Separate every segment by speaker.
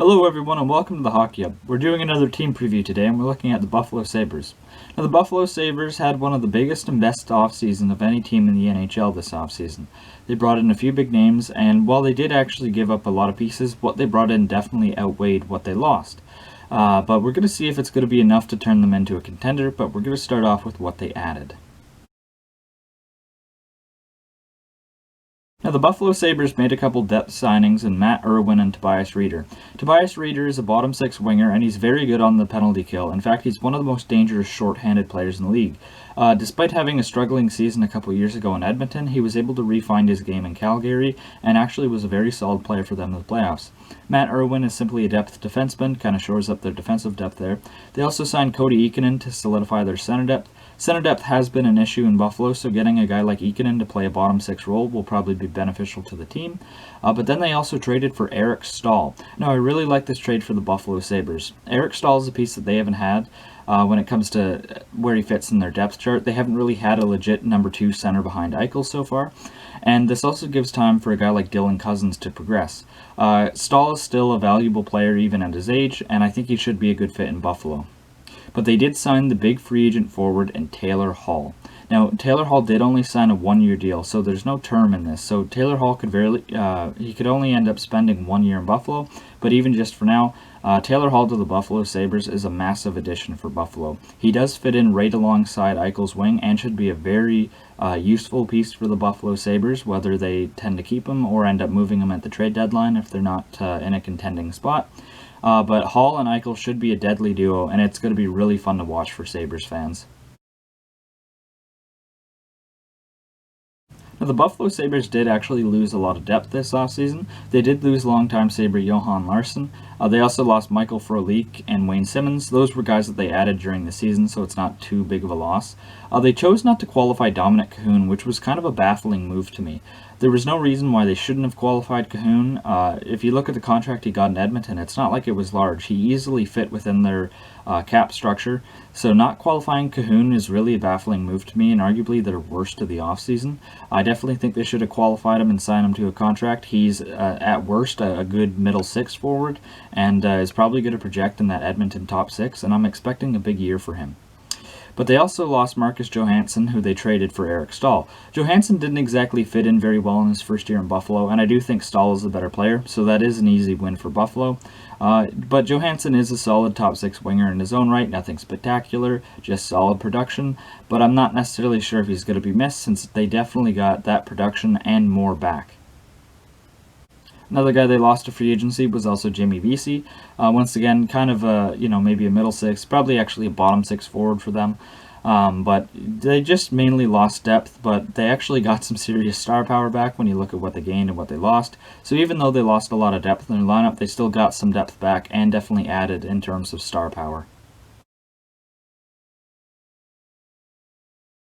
Speaker 1: Hello everyone and welcome to the Hockey Hub. We're doing another team preview today and we're looking at the Buffalo Sabres. Now the Buffalo Sabres had one of the biggest and best offseason of any team in the NHL this offseason. They brought in a few big names, and while they did actually give up a lot of pieces, what they brought in definitely outweighed what they lost. But we're going to see if it's going to be enough to turn them into a contender, but we're going to start off with what they added. Now, the Buffalo Sabres made a couple depth signings in Matt Irwin and Tobias Rieder. Tobias Rieder is a bottom six winger, and he's very good on the penalty kill. In fact, he's one of the most dangerous short-handed players in the league. Despite having a struggling season a couple years ago in Edmonton, he was able to refine his game in Calgary, and actually was a very solid player for them in the playoffs. Matt Irwin is simply a depth defenseman, kind of shores up their defensive depth there. They also signed Cody Ikonen to solidify their center depth. Center depth has been an issue in Buffalo, so getting a guy like Ikonen to play a bottom six role will probably be beneficial to the team. But then they also traded for Eric Staal. Now, I really like this trade for the Buffalo Sabres. Eric Staal is a piece that they haven't had when it comes to where he fits in their depth chart. They haven't really had a legit number two center behind Eichel so far. And this also gives time for a guy like Dylan Cousins to progress. Staal is still a valuable player even at his age, and I think he should be a good fit in Buffalo. But they did sign the big free agent forward in Taylor Hall. Now, Taylor Hall did only sign a one-year deal, so there's no term in this. So Taylor Hall could he could only end up spending 1 year in Buffalo. But even just for now, Taylor Hall to the Buffalo Sabres is a massive addition for Buffalo. He does fit in right alongside Eichel's wing and should be a very useful piece for the Buffalo Sabres, whether they tend to keep him or end up moving him at the trade deadline if they're not in a contending spot. But Hall and Eichel should be a deadly duo, and it's going to be really fun to watch for Sabres fans. Now, the Buffalo Sabres did actually lose a lot of depth this offseason. They did lose longtime Sabre Johan Larsson. They also lost Michael Frolik and Wayne Simmons. Those were guys that they added during the season, so it's not too big of a loss. They chose not to qualify Dominic Cahoon, which was kind of a baffling move to me. There was no reason why they shouldn't have qualified Cahoon. If you look at the contract he got in Edmonton, it's not like it was large. He easily fit within their cap structure. So not qualifying Cahoon is really a baffling move to me, and arguably their worst of the offseason. I definitely think they should have qualified him and signed him to a contract. He's, at worst, a good middle six forward, and is probably going to project in that Edmonton top six, and I'm expecting a big year for him. But they also lost Marcus Johansson, who they traded for Eric Staal. Johansson didn't exactly fit in very well in his first year in Buffalo, and I do think Staal is the better player, so that is an easy win for Buffalo. But Johansson is a solid top six winger in his own right, nothing spectacular, just solid production, but I'm not necessarily sure if he's going to be missed, since they definitely got that production and more back. Another guy they lost to free agency was also Jimmy Vesey. Once again, kind of maybe a middle six, probably actually a bottom six forward for them. But they just mainly lost depth, but they actually got some serious star power back when you look at what they gained and what they lost. So even though they lost a lot of depth in their lineup, they still got some depth back and definitely added in terms of star power.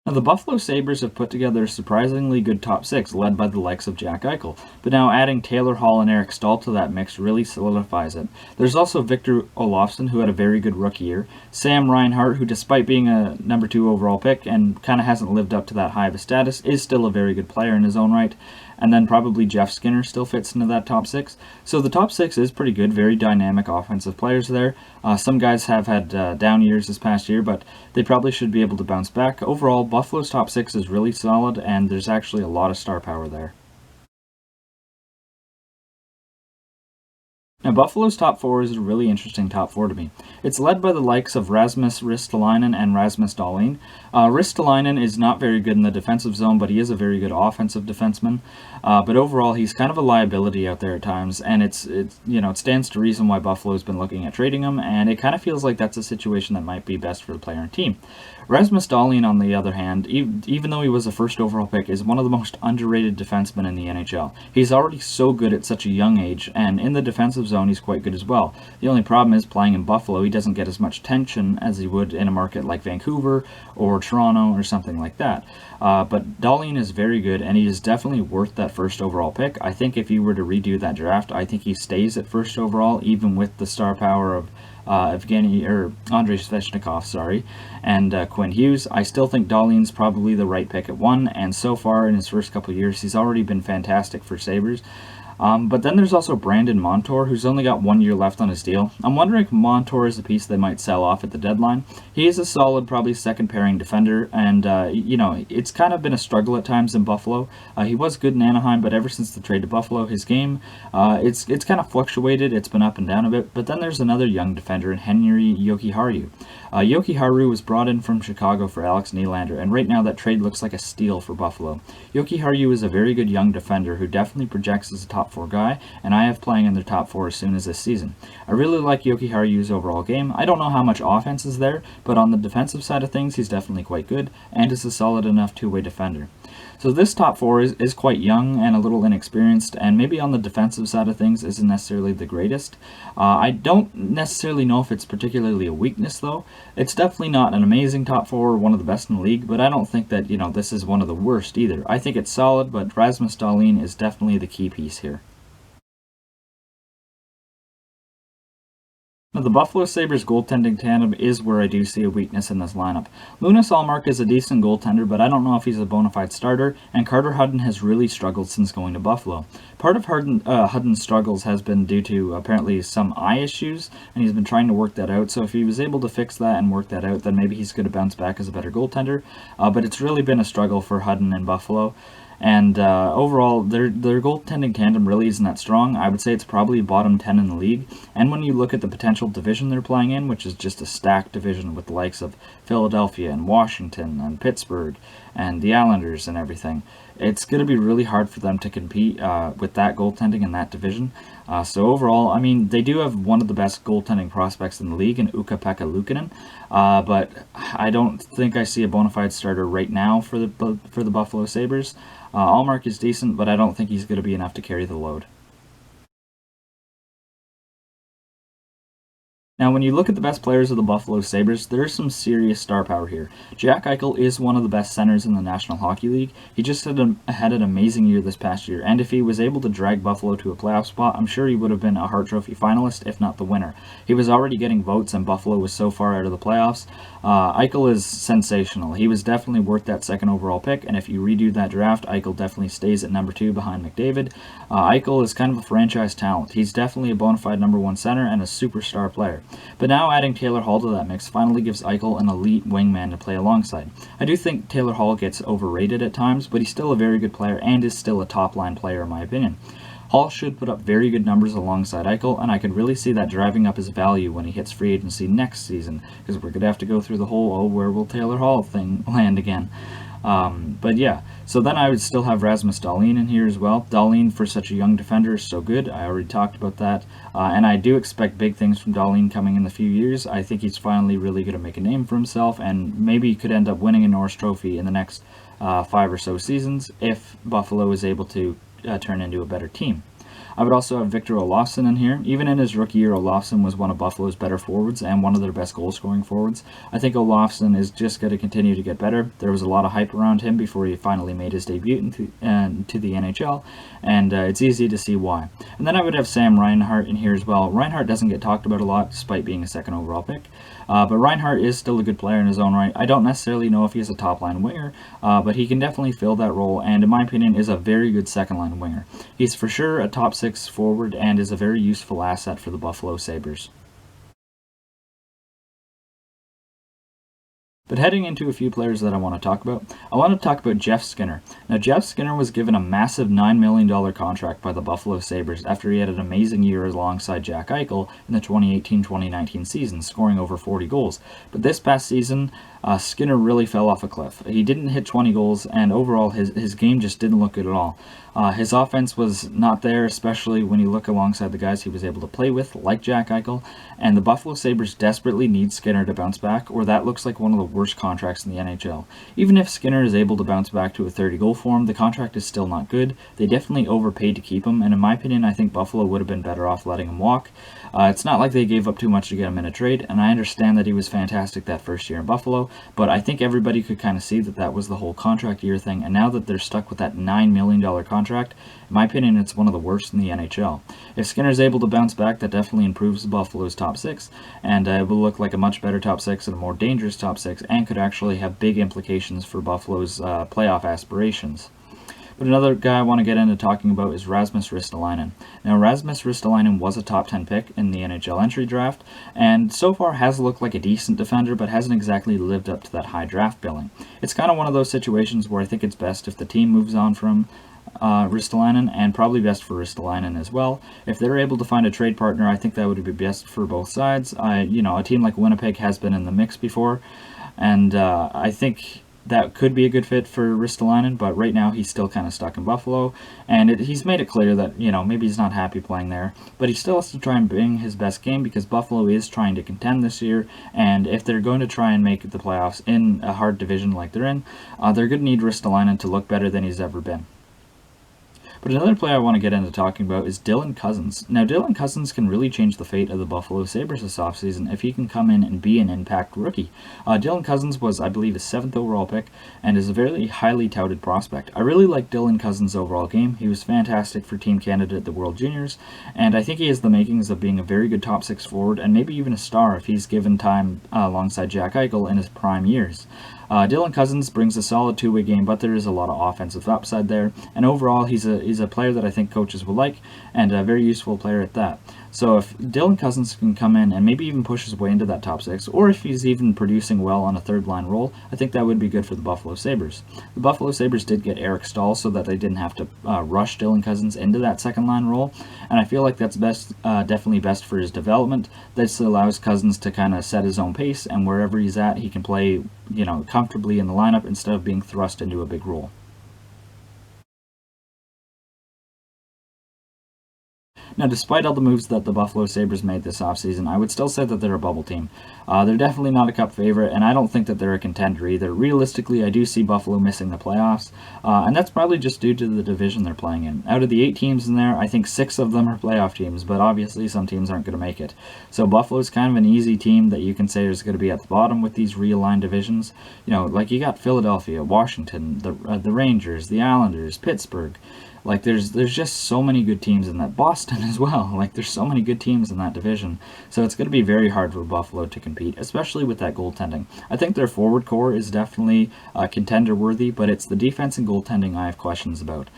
Speaker 1: Now, the Buffalo Sabres have put together a surprisingly good top six, led by the likes of Jack Eichel, but now adding Taylor Hall and Eric Staal to that mix really solidifies it. There's also Victor Olofsson, who had a very good rookie year, Sam Reinhart, who despite being a number 2 overall pick and kind of hasn't lived up to that high of a status, is still a very good player in his own right, and then probably Jeff Skinner still fits into that top six. So the top six is pretty good, very dynamic offensive players there. Some guys have had down years this past year, but they probably should be able to bounce back. Overall, Buffalo's top six is really solid, and there's actually a lot of star power there. Now, Buffalo's top four is a really interesting top four to me. It's led by the likes of Rasmus Ristolainen and Rasmus Dahlin. Ristolainen is not very good in the defensive zone, but he is a very good offensive defenseman. But overall, he's kind of a liability out there at times, and it stands to reason why Buffalo's been looking at trading him, and it kind of feels like that's a situation that might be best for the player and team. Rasmus Dahlin, on the other hand, even though he was a first overall pick, is one of the most underrated defensemen in the NHL. He's already so good at such a young age, and in the defensive zone, he's quite good as well. The only problem is playing in Buffalo, he doesn't get as much attention as he would in a market like Vancouver or Toronto or something like that. But Dahlin is very good, and he is definitely worth that first overall pick. I think if you were to redo that draft, I think he stays at first overall, even with the star power of Andrei Svechnikov, and Quinn Hughes. I still think Dahlin's probably the right pick at 1, and so far in his first couple of years, he's already been fantastic for Sabres. But then there's also Brandon Montour, who's only got 1 year left on his deal. I'm wondering if Montour is a piece they might sell off at the deadline. He is a solid, probably second pairing defender, and it's kind of been a struggle at times in Buffalo. He was good in Anaheim, but ever since the trade to Buffalo, his game it's kind of fluctuated. It's been up and down a bit. But then there's another young defender in Henry Jokiharju. Jokiharju was brought in from Chicago for Alex Nylander, and right now that trade looks like a steal for Buffalo. Jokiharju is a very good young defender who definitely projects as a top 4 guy, and I have playing in their top 4 as soon as this season. I really like Jokiharju's overall game. I don't know how much offense is there, but on the defensive side of things, he's definitely quite good, and is a solid enough two-way defender. So this top 4 is quite young and a little inexperienced, and maybe on the defensive side of things isn't necessarily the greatest. I don't necessarily know if it's particularly a weakness, though. It's definitely not an amazing top 4 or one of the best in the league, but I don't think that, this is one of the worst either. I think it's solid, but Rasmus Dahlin is definitely the key piece here. Now, the Buffalo Sabres goaltending tandem is where I do see a weakness in this lineup. Linus Ullmark is a decent goaltender, but I don't know if he's a bona fide starter, and Carter Hutton has really struggled since going to Buffalo. Part of Hutton's struggles has been due to apparently some eye issues, and he's been trying to work that out, so if he was able to fix that and work that out, then maybe he's going to bounce back as a better goaltender, but it's really been a struggle for Hutton in Buffalo. And overall, their goaltending tandem really isn't that strong. I would say it's probably bottom 10 in the league. And when you look at the potential division they're playing in, which is just a stacked division with the likes of Philadelphia and Washington and Pittsburgh and the Islanders and everything, it's going to be really hard for them to compete with that goaltending in that division. So overall, I mean, they do have one of the best goaltending prospects in the league in Ukko-Pekka Luukkonen, but I don't think I see a bona fide starter right now for the Buffalo Sabres. Ullmark is decent, but I don't think he's going to be enough to carry the load. Now, when you look at the best players of the Buffalo Sabres, there is some serious star power here. Jack Eichel is one of the best centers in the National Hockey League. He just had an amazing year this past year, and if he was able to drag Buffalo to a playoff spot, I'm sure he would have been a Hart Trophy finalist, if not the winner. He was already getting votes, and Buffalo was so far out of the playoffs. Eichel is sensational. He was definitely worth that second overall pick, and if you redo that draft, Eichel definitely stays at number 2 behind McDavid. Eichel is kind of a franchise talent. He's definitely a bona fide number 1 center and a superstar player. But now adding Taylor Hall to that mix finally gives Eichel an elite wingman to play alongside. I do think Taylor Hall gets overrated at times, but he's still a very good player and is still a top-line player in my opinion. Hall should put up very good numbers alongside Eichel, and I could really see that driving up his value when he hits free agency next season, because we're going to have to go through the whole, where will Taylor Hall thing land again. But yeah, so then I would still have Rasmus Dahlin in here as well. Dahlin, for such a young defender, is so good. I already talked about that. And I do expect big things from Dahlin coming in the few years. I think he's finally really going to make a name for himself, and maybe he could end up winning a Norris Trophy in the next 5 or so seasons if Buffalo is able to turn into a better team. I would also have Victor Olofsson in here. Even in his rookie year, Olofsson was one of Buffalo's better forwards and one of their best goal-scoring forwards. I think Olofsson is just going to continue to get better. There was a lot of hype around him before he finally made his debut into the NHL, and it's easy to see why. And then I would have Sam Reinhart in here as well. Reinhart doesn't get talked about a lot, despite being a second overall pick, but Reinhart is still a good player in his own right. I don't necessarily know if he's a top-line winger, but he can definitely fill that role, and in my opinion is a very good second-line winger. He's for sure a top 6 forward and is a very useful asset for the Buffalo Sabres. But heading into a few players that I want to talk about, I want to talk about Jeff Skinner. Now, Jeff Skinner was given a massive $9 million contract by the Buffalo Sabres after he had an amazing year alongside Jack Eichel in the 2018-2019 season, scoring over 40 goals. But this past season, Skinner really fell off a cliff. He didn't hit 20 goals, and overall his game just didn't look good at all. His offense was not there, especially when you look alongside the guys he was able to play with, like Jack Eichel, and the Buffalo Sabres desperately need Skinner to bounce back, or that looks like one of the worst contracts in the NHL. Even if Skinner is able to bounce back to a 30-goal form, the contract is still not good. They definitely overpaid to keep him, and in my opinion, I think Buffalo would have been better off letting him walk. It's not like they gave up too much to get him in a trade, and I understand that he was fantastic that first year in Buffalo, but I think everybody could kind of see that that was the whole contract year thing, and now that they're stuck with that $9 million contract, in my opinion, it's one of the worst in the NHL. If Skinner's able to bounce back, that definitely improves Buffalo's top 6, and it will look like a much better top 6 and a more dangerous top 6, and could actually have big implications for Buffalo's playoff aspirations. But another guy I want to get into talking about is Rasmus Ristolainen. Now, Rasmus Ristolainen was a top 10 pick in the NHL entry draft, and so far has looked like a decent defender, but hasn't exactly lived up to that high draft billing. It's kind of one of those situations where I think it's best if the team moves on from Ristolainen, and probably best for Ristolainen as well. If they're able to find a trade partner, I think that would be best for both sides. A team like Winnipeg has been in the mix before, and I think that could be a good fit for Ristolainen, but right now he's still kind of stuck in Buffalo, and he's made it clear that, maybe he's not happy playing there, but he still has to try and bring his best game because Buffalo is trying to contend this year, and if they're going to try and make the playoffs in a hard division like they're in, they're going to need Ristolainen to look better than he's ever been. But another player I want to get into talking about is Dylan Cozens. Now, Dylan Cozens can really change the fate of the Buffalo Sabres this offseason if he can come in and be an impact rookie. Dylan Cozens was, I believe, a 7th overall pick and is a very highly touted prospect. I really like Dylan Cozens' overall game. He was fantastic for Team Canada at the World Juniors, and I think he has the makings of being a very good top 6 forward and maybe even a star if he's given time alongside Jack Eichel in his prime years. Dylan Cozens brings a solid two-way game, but there is a lot of offensive upside there, and overall he's a player that I think coaches will like, and a very useful player at that. So if Dylan Cozens can come in and maybe even push his way into that top 6, or if he's even producing well on a third-line role, I think that would be good for the Buffalo Sabres. The Buffalo Sabres did get Eric Staal so that they didn't have to rush Dylan Cozens into that second-line role, and I feel like that's definitely best for his development. This allows Cozens to kind of set his own pace, and wherever he's at, he can play, comfortably in the lineup instead of being thrust into a big role. Now, despite all the moves that the Buffalo Sabres made this offseason, I would still say that they're a bubble team. They're definitely not a cup favorite, and I don't think that they're a contender either. Realistically, I do see Buffalo missing the playoffs, and that's probably just due to the division they're playing in. Out of the 8 teams in there, I think 6 of them are playoff teams, but obviously some teams aren't going to make it. So Buffalo's kind of an easy team that you can say is going to be at the bottom with these realigned divisions. Like you got Philadelphia, Washington, the Rangers, the Islanders, Pittsburgh. Like, there's just so many good teams in that. Boston as well. Like, there's so many good teams in that division. So it's going to be very hard for Buffalo to compete, especially with that goaltending. I think their forward core is definitely contender-worthy, but it's the defense and goaltending I have questions about.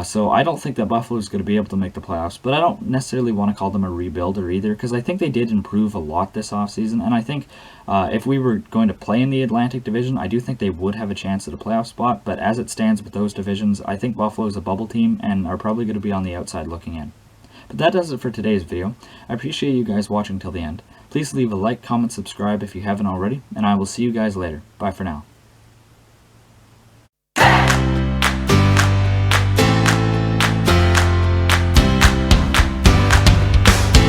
Speaker 1: So I don't think that Buffalo is going to be able to make the playoffs, but I don't necessarily want to call them a rebuilder either, because I think they did improve a lot this offseason, and I think if we were going to play in the Atlantic Division, I do think they would have a chance at a playoff spot, but as it stands with those divisions, I think Buffalo is a bubble team and are probably going to be on the outside looking in. But that does it for today's video. I appreciate you guys watching till the end. Please leave a like, comment, subscribe if you haven't already, and I will see you guys later. Bye for now.